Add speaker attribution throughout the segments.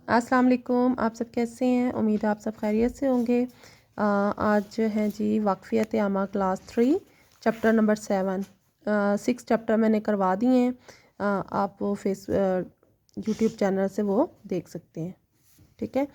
Speaker 1: अस्सलाम वालेकुम। आप सब कैसे हैं? उम्मीद है आप सब खैरियत से होंगे। आज है जी वाक़फ़ियत आमा क्लास 3 चैप्टर नंबर 7। 6 चैप्टर मैंने करवा दिए हैं। आप वो यूट्यूब चैनल से वो देख सकते हैं। ठीक है।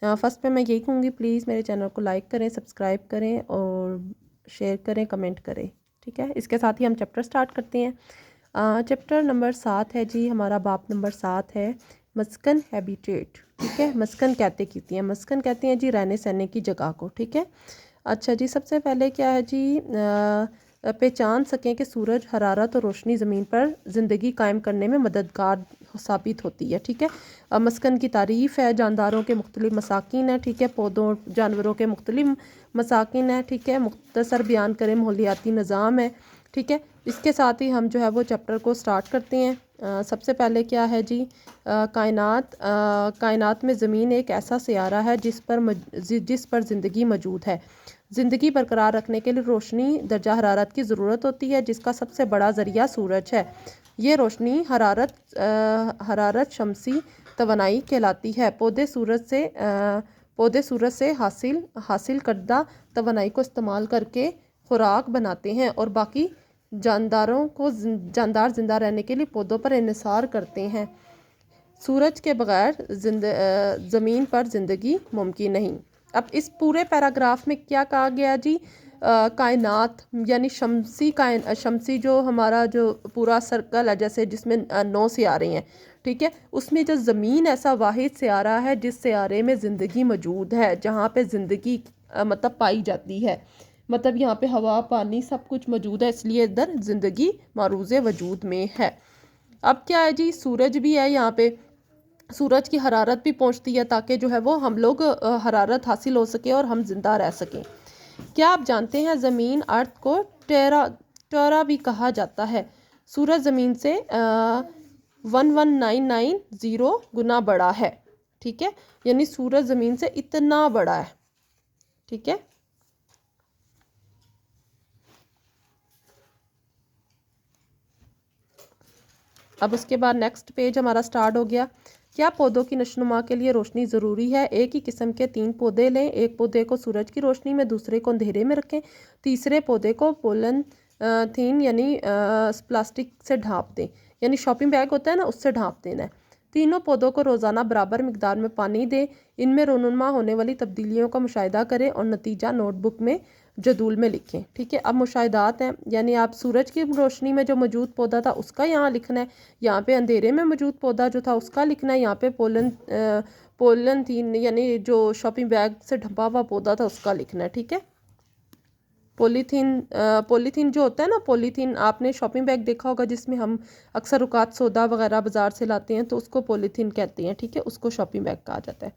Speaker 1: फ़र्स्ट पे मैं यही कहूँगी, प्लीज़ मेरे चैनल को लाइक करें, सब्सक्राइब करें और शेयर करें, कमेंट करें। ठीक है। इसके साथ ही हम चैप्टर स्टार्ट करते हैं। चैप्टर नंबर 7 है जी, हमारा बाप नंबर 7 है मस्कन हैबिटेट। ठीक है। मस्कन कहते कितनी है? मस्कन कहते हैं जी रहने सहने की जगह को। ठीक है। अच्छा जी, सबसे पहले क्या है जी, पहचान सकें कि सूरज, हरारत और रोशनी ज़मीन पर ज़िंदगी कायम करने में मददगार साबित होती है। ठीक है। मस्कन की तारीफ़ है, जानदारों के मुख्तलिफ मसाकिन है। ठीक है। पौधों जानवरों के मुख्तलिफ मसाकिन है। ठीक है। मुख्तसर बयान करें माहौलियाती निज़ाम है। ठीक है। इसके साथ ही हम जो है वो चैप्टर को स्टार्ट करते हैं। सबसे पहले क्या है जी, कायनात में ज़मीन एक ऐसा सियारा है जिस पर ज़िंदगी मौजूद है। ज़िंदगी बरकरार रखने के लिए रोशनी दर्जा हरारत की ज़रूरत होती है, जिसका सबसे बड़ा ज़रिया सूरज है। ये रोशनी हरारत शमसी तवानाई कहलाती है। पौधे सूरज से हासिल करदा तवानाई को इस्तेमाल करके खुराक बनाते हैं और बाकी जानदार जिंदा रहने के लिए पौधों पर इन्हिसार करते हैं। सूरज के बगैर ज़मीन पर ज़िंदगी मुमकिन नहीं। अब इस पूरे पैराग्राफ में क्या कहा गया जी, कायनात यानी शमसी जो हमारा जो पूरा सर्कल है, जैसे जिसमें 9 सियारे हैं। ठीक है। उसमें जो ज़मीन ऐसा वाहिद सियारा है जिस सियारे में ज़िंदगी मौजूद है, जहाँ पे ज़िंदगी मतलब पाई जाती है। मतलब यहाँ पे हवा पानी सब कुछ मौजूद है, इसलिए इधर ज़िंदगी मारूज़ वजूद में है। अब क्या है जी, सूरज भी है यहाँ पे। सूरज की हरारत भी पहुँचती है ताकि जो है वो हम लोग हरारत हासिल हो सके और हम जिंदा रह सकें। क्या आप जानते हैं ज़मीन अर्थ को टेरा भी कहा जाता है। सूरज ज़मीन से 11990 गुना बड़ा है। ठीक है। यानी सूरज ज़मीन से इतना बड़ा है। ठीक है। अब उसके बाद नेक्स्ट पेज हमारा स्टार्ट हो गया। क्या पौधों की नशोनुमा के लिए रोशनी ज़रूरी है? एक ही किस्म के 3 पौधे लें। एक पौधे को सूरज की रोशनी में, दूसरे को अंधेरे में रखें, तीसरे पौधे को पोलन थीन यानी प्लास्टिक से ढाँप दें। यानी शॉपिंग बैग होता है ना, उससे ढाँप देना है। तीनों पौधों को रोज़ाना बराबर मिकदार में पानी दें। इनमें रोनुमा होने वाली तब्दीलियों का मुशाहिदा करें और नतीजा नोटबुक में जदूल में लिखें। ठीक है। अब मुशाहिदात हैं, यानी आप सूरज की रोशनी में जो मौजूद पौधा था उसका यहाँ लिखना है, यहाँ पे अंधेरे में मौजूद पौधा जो था उसका लिखना है, यहाँ पे पोलन थीन यानी जो शॉपिंग बैग से ढंपा हुआ पौधा था उसका लिखना है। ठीक है। पॉलीथीन जो होता है ना, पॉलीथीन आपने शॉपिंग बैग देखा होगा जिसमें हम अक्सर औकात सौदा वगैरह बाज़ार से लाते हैं, तो उसको पॉलीथीन कहते हैं। ठीक है। उसको शॉपिंग बैग कहा जाता है।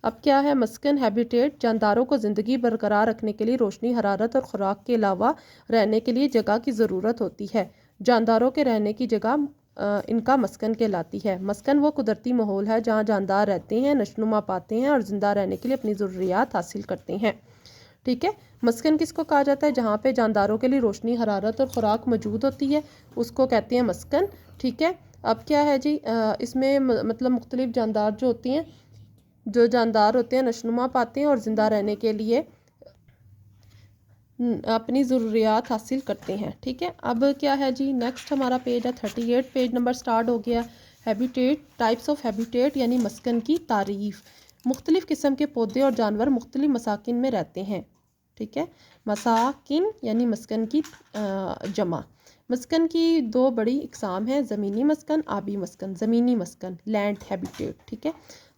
Speaker 1: अब क्या है, मस्कन हैबिटेट, जानदारों को ज़िंदगी बरकरार रखने के लिए रोशनी, हरारत और ख़ुराक के अलावा रहने के लिए जगह की ज़रूरत होती है। जानदारों के रहने की जगह इनका मस्कन कहलाती है। मस्कन वो कुदरती माहौल है जहाँ जानदार रहते हैं, नशनुमा पाते हैं और ज़िंदा रहने के लिए अपनी ज़रूरियात हासिल करते हैं। ठीक है। मस्कन किसको कहा जाता है? जहाँ पे जानदारों के लिए रोशनी, हरारत और ख़ुराक मौजूद होती है, उसको कहते हैं मस्कन। ठीक है। अब क्या है जी, इसमें मतलब मुख्तलिफ जानदार जो होती हैं, जो जानदार होते हैं नशनुमा पाते हैं और ज़िंदा रहने के लिए अपनी ज़रूरियात हासिल करते हैं। ठीक है। अब क्या है जी, नेक्स्ट हमारा पेज है 38, पेज नंबर स्टार्ट हो गया। हैबिटेट, टाइप्स ऑफ हैबिटेट यानी मस्कन की तारीफ़। मुख्तलिफ़ किस्म के पौधे और जानवर मुख्तलिफ मसाकिन में रहते हैं। ठीक है। मसाकिन यानी मस्कन की जमा। मस्कन की 2 बड़ी इकसाम हैं, ज़मीनी मस्कन, आबी मस्कन। ज़मीनी मस्कन लैंड हैबिटेट। ठीक है।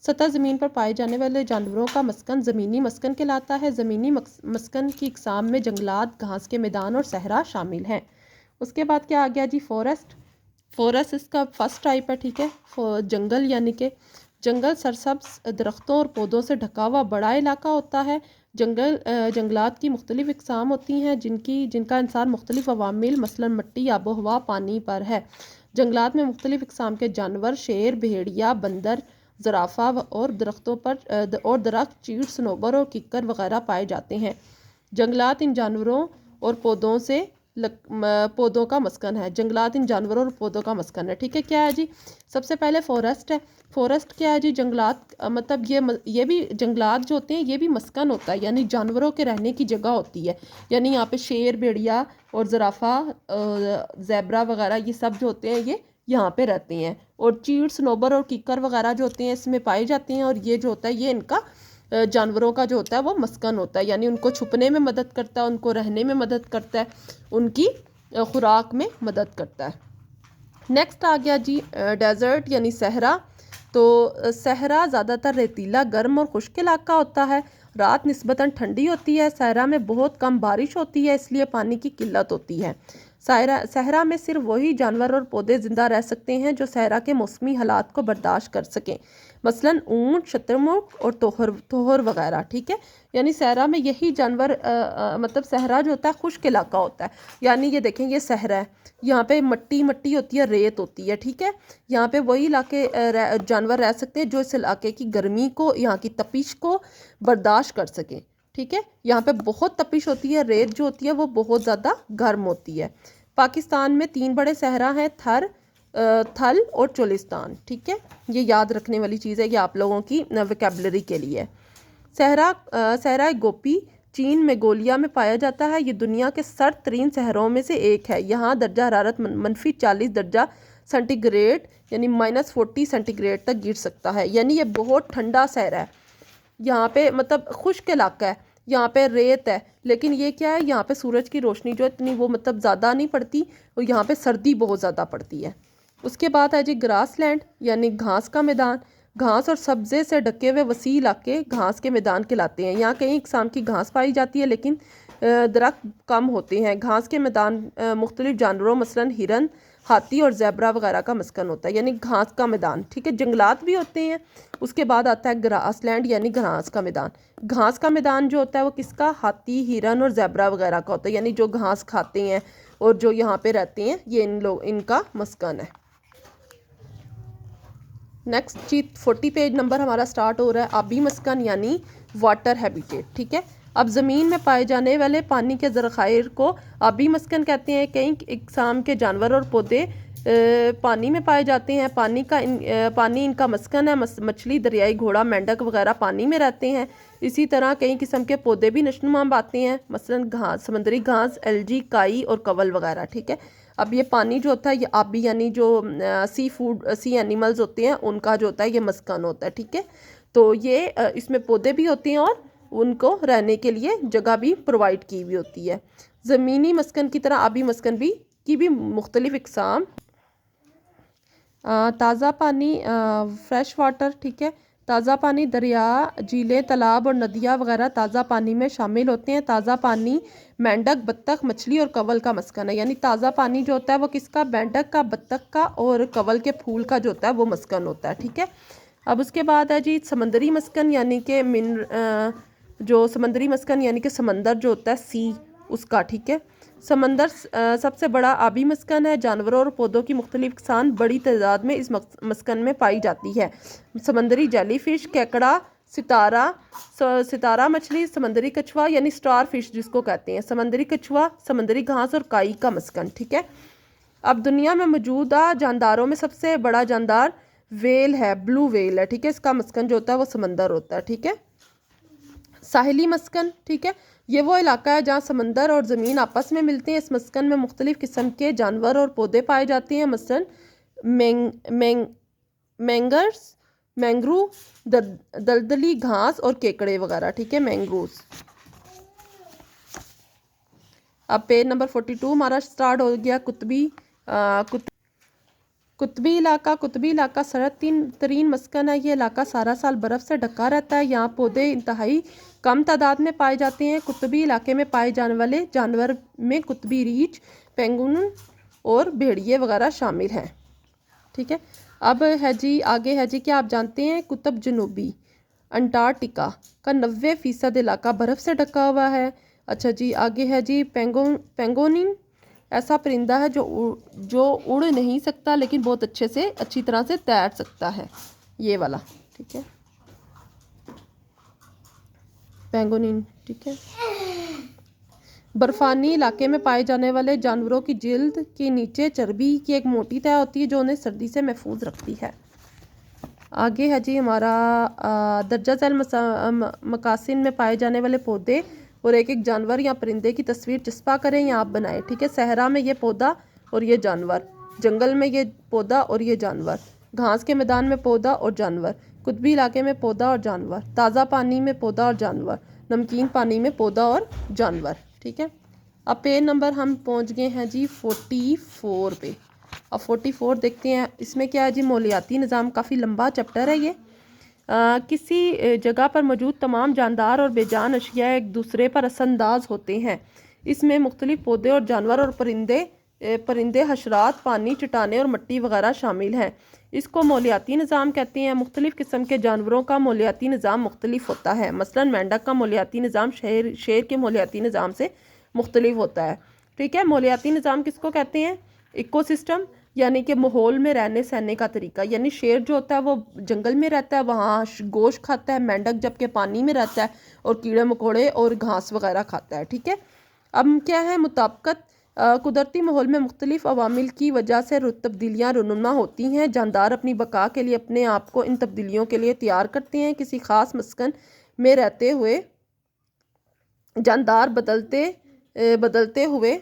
Speaker 1: सतह ज़मीन पर पाए जाने वाले जानवरों का मस्कन ज़मीनी मस्कन कहलाता है। ज़मीनी मस्कन की इकसाम में जंगलात, घास के मैदान और सहरा शामिल हैं। उसके बाद क्या आ गया जी, फॉरेस्ट इसका फर्स्ट टाइप है। ठीक है। जंगल यानी कि जंगल सरसब्ज दरख्तों और पौधों से ढका हुआ बड़ा इलाका होता है। जंगलात की मुख्तलिफ इकसाम होती हैं जिनका इंसान मुख्तलिफ अवामिल मसलन मिट्टी, आबो हवा, पानी पर है। जंगलात में मुख्तलिफ इकसाम के जानवर, शेर, भेड़िया, बंदर, ज़राफ़ा और दरख्त, चीड़, सनोबर और किक्कर वगैरह पाए जाते हैं। जंगलात इन जानवरों और पौधों से पौधों का मस्कन है। जंगलात इन जानवरों और पौधों का मस्कन है। ठीक है, क्या है जी? सबसे पहले फॉरेस्ट है। फॉरेस्ट क्या है जी? जंगलात, मतलब ये भी जंगलात जो होते हैं ये भी मस्कन होता है, यानी जानवरों के रहने की जगह होती है। यानी यहाँ पे शेर, भेड़िया और ज़राफ़ा, ज़ेब्रा वगैरह ये सब जो होते हैं ये यहाँ पे रहते हैं। और चीड़, सनोबर और कीकर वगैरह जो होते हैं इसमें पाए जाते हैं। और ये जो होता है ये इनका जानवरों का जो होता है वो मस्कन होता है, यानी उनको छुपने में मदद करता है, उनको रहने में मदद करता है, उनकी खुराक में मदद करता है। नेक्स्ट आ गया जी डेजर्ट यानी सहरा। तो सहरा ज़्यादातर रेतीला, गर्म और खुश्क इलाका होता है। रात निस्बतन ठंडी होती है। सहरा में बहुत कम बारिश होती है, इसलिए पानी की किल्लत होती है। सहरा में सिर्फ वही जानवर और पौधे ज़िंदा रह सकते हैं जो सहरा के मौसमी हालात को बर्दाश्त कर सकें, मसलन ऊंट, शतरमुर्ग और तोहर वगैरह। ठीक है, यानी सहरा में यही जानवर मतलब सहरा जो होता है खुश्क इलाका होता है। यानी ये देखें, ये सहरा है, यहाँ पे मट्टी मट्टी होती है, रेत होती है। ठीक है, यहाँ पे वही इलाके जानवर रह सकते हैं जो इस इलाके की गर्मी को, यहाँ की तपिश को बर्दाश्त कर सकें। ठीक है, यहाँ पे बहुत तपिश होती है, रेत जो होती है वो बहुत ज़्यादा गर्म होती है। पाकिस्तान में 3 बड़े सहरा हैं, थर, थल और चोलिस्तान। ठीक है, ये याद रखने वाली चीज़ है, ये आप लोगों की वोकैबलरी के लिए। सहरा गोपी चीन मंगोलिया में पाया जाता है। ये दुनिया के सर्द तरीन शहरों में से एक है। यहाँ दर्जा हरारत -40 दर्जा सेंटीग्रेड यानी -40 सेंटीग्रेड तक गिर सकता है। यानी ये बहुत ठंडा शहर है। यहाँ पे मतलब खुश्क इलाका है, यहाँ पे रेत है, लेकिन ये क्या है, यहाँ पे सूरज की रोशनी जो इतनी वो मतलब ज़्यादा नहीं पड़ती, और यहाँ पे सर्दी बहुत ज़्यादा पड़ती है। उसके बाद है जी ग्रास लैंड यानी घास का मैदान। घास और सब्ज़े से ढके हुए वसी इलाके घास के मैदान कहलाते हैं। यहाँ कई किस्म की घास पाई जाती है, लेकिन दरख्त कम होते हैं। घास के मैदान मुख्तलिफ जानवरों मसलन हिरन, हाथी और ज़ेब्रा वगैरह का मस्कन होता है, यानी घास का मैदान। ठीक है, जंगलात भी होते हैं। उसके बाद आता है ग्रास लैंड यानी घास का मैदान। घास का मैदान जो होता है वो किसका? हाथी, हिरन और ज़ेब्रा वगैरह का होता है, यानी जो घास खाते हैं और जो यहाँ पे रहते हैं ये इनका मस्कन है। नेक्स्ट जी 40 पेज नंबर हमारा स्टार्ट हो रहा है, आबी मस्कन यानी वाटर हैबिटेट। ठीक है, अब ज़मीन में पाए जाने वाले पानी के ज़ख़ायर को आबी मस्कन कहते हैं। कई इक़साम के जानवर और पौधे पानी में पाए जाते हैं। पानी इनका मस्कन है। मछली, दरियाई घोड़ा, मेंढक वगैरह पानी में रहते हैं। इसी तरह कई किस्म के पौधे भी नशोनुमा पाते हैं, मसलन घास, समुद्री घास, एल्गी, काई और कवल वगैरह। ठीक है, अब ये पानी जो होता है ये आबी यानी जो सी एनिमल्स होते हैं उनका जो होता है ये मस्कन होता है। ठीक है, तो ये इसमें पौधे भी होते हैं और उनको रहने के लिए जगह भी प्रोवाइड की हुई होती है। ज़मीनी मस्कन की तरह आबी मस्कन की भी मुख्तलिफ इक़साम। ताज़ा पानी फ्रेश वाटर। ठीक है, ताज़ा पानी दरिया, झीलें, तालाब और नदियाँ वगैरह ताज़ा पानी में शामिल होते हैं। ताज़ा पानी मेंढक, बत्तख, मछली और कवल का मस्कन है। यानी ताज़ा पानी जो होता है वो किसका? मेंढक का, बत्तख का और कवल के फूल का जो होता है वो मस्कन होता है। ठीक है, अब उसके बाद है जी समंदरी मस्कन यानी कि जो समंदरी मस्कन यानी कि समंदर जो होता है सी उसका। ठीक है, समंदर सबसे बड़ा आबी मस्कन है। जानवरों और पौधों की मुख्तलिफ किस्म बड़ी तादाद में इस मस्कन में पाई जाती है। समंदरी जेलीफिश, केकड़ा, सितारा मछली, समंदरी कछुआ यानी स्टार फिश जिसको कहते हैं, समंदरी कछुआ, समंदरी घास और काई का मस्कन। ठीक है, अब दुनिया में मौजूदा जानदारों में सबसे बड़ा जानदार वेल है, ब्लू वेल है। ठीक है, इसका मस्कन जो होता है वो समंदर होता है। ठीक है, साहिली मस्कन। ठीक है, ये वो इलाका है जहाँ समंदर और ज़मीन आपस में मिलते हैं। इस मस्कन में मुख्तलिफ किस्म के जानवर और पौधे पाए जाते हैं, मसलन मैंगर्स, मैंग्रू, दलदली घास और केकड़े वगैरह। ठीक है, मैंग्रूव्स। अब पेज नंबर 42 हमारा स्टार्ट हो गया कुतबी इलाका सरहद तरीन मस्कन है। ये इलाका सारा साल बर्फ़ से ढका रहता है। यहाँ पौधे इंतहाई कम तादाद में पाए जाते हैं। कुतबी इलाके में पाए जाने वाले जानवर में कुतबी रीछ, पेंगुइन और भेड़िए वगैरह शामिल हैं। ठीक है, अब है जी आगे है जी, क्या आप जानते हैं कुतुब जनूबी अंटार्कटिका का 90% इलाका बर्फ़ से ढका हुआ है। अच्छा जी, आगे है जी पेंगोनिन ऐसा परिंदा है जो उड़ नहीं सकता लेकिन बहुत अच्छी तरह से तैर सकता है, ये वाला। ठीक है, पेंगोनिन। ठीक है, बर्फानी इलाके में पाए जाने वाले जानवरों की जिल्द के नीचे चर्बी की एक मोटी तह होती है जो उन्हें सर्दी से महफूज रखती है। आगे है जी हमारा दर्जा झैल मकासिन में पाए जाने वाले पौधे और एक एक जानवर या परिंदे की तस्वीर चस्पा करें या आप बनाएं। ठीक है, सहरा में ये पौधा और ये जानवर, जंगल में ये पौधा और ये जानवर, घास के मैदान में पौधा और जानवर, कुतबी इलाके में पौधा और जानवर, ताज़ा पानी में पौधा और जानवर, नमकीन पानी में पौधा और जानवर। ठीक है, अब पेज नंबर हम पहुंच गए हैं जी 44 पे। अब 44 देखते हैं, इसमें क्या है जी, मौलियाती निज़ाम। काफ़ी लंबा चैप्टर है ये। किसी जगह पर मौजूद तमाम जानदार और बेजान अशिया एक दूसरे पर असरअंदाज होते हैं। इसमें मुख्तलिफ पौधे और जानवर और परिंदे, हशरात, पानी, चट्टानें और मिट्टी वगैरह शामिल हैं। इसको मौलियाती निज़ाम कहते हैं। मुख्तलिफ किस्म के जानवरों का मौलियाती निज़ाम मुख्तलिफ होता है। मसलन मेंढक का मौलियाती निज़ाम शेर के मौलियाती निज़ाम से मुख्तलिफ होता है। ठीक है, मौलियाती निज़ाम किसको कहते हैं? इकोसिस्टम, यानी कि माहौल में रहने सहने का तरीका। यानी शेर जो होता है वो जंगल में रहता है, वहाँ गोश्त खाता है। मेंढक जबकि पानी में रहता है और कीड़े मकोड़े और घास वगैरह खाता है। ठीक है, अब क्या है, मुताबिकत। कुदरती माहौल में मुख्तलिफ अवामिल की वजह से तब्दीलियाँ रूनुमा होती हैं। जानदार अपनी बका के लिए अपने आप को इन तब्दीलियों के लिए तैयार करते हैं। किसी ख़ास मस्कन में रहते हुए जानदार बदलते हुए